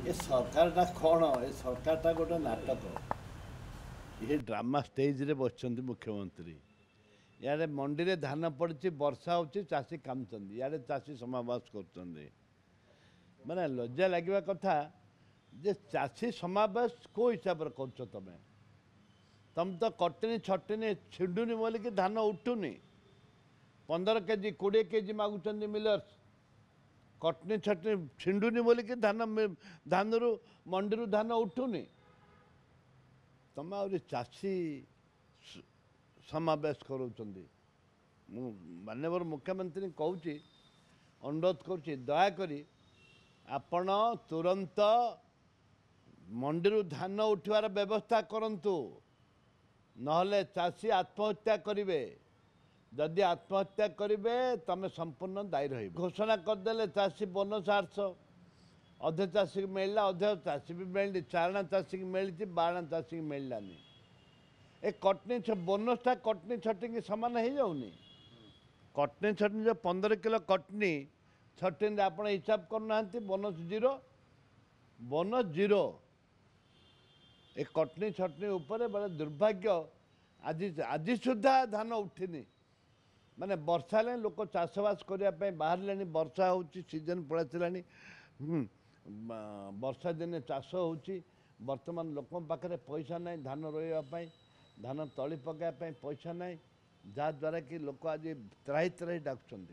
ए सरकारटा कौन ए सरकारटा गोटे नाटक ये ड्रामा स्टेज रे बसଛନ୍ତି मुख्यमंत्री यारे मंडी रे धान पड़ी वर्षा होची चाषी कामचंद यारे चाषी समावेश कर माने लज्जा लगे कथा जे चाषी समावेश को हिसाब से कर तुम तो कटनी छटनी छिंडुनी बोलिकी धान उठुनी 15 केजी 20 केजी मागुंट मिलर्स कटनी छटनी छिंडुनी बोलिकी धान रु मंडी रु धान उठुनी तुम आ चाषी समावेश कर माननीय मुख्यमंत्री कहूँ अनुरोध करुँच दयाकोरी आपण तुरंत मंडी धान उठवार व्यवस्था करंतु नहले चाषी आत्महत्या करेंगे जदि आत्महत्या करेंगे तमें संपूर्ण दायी रही घोषणा करदे चाषी बोनस 800 अधे चाषी की मिलला अधे चाषी भी मिलनी चारणा चाषी की मिली बारणा चाषी की मिललानी ए कटनी बोनसटा कटनी छटनी सामान हो जाऊनी कटनी छटनी जो 15 किलो कटनी छटनी आप हिसाब करना बोनस जीरो ए कटनी छटनी उपर बड़े दुर्भाग्य आज सुधा धान उठिनी माने वर्षा ले लोक चाषबास करने बाहर वर्षा हो सीजन पड़ा वर्षा दिन चाष हो बर्तमान लोक पाखे पैसा ना धान रोपाई धान तली पकाइवाई पैसा ना जहाँद्वारा कि लोक आज त्राही त्राही डाकुंट।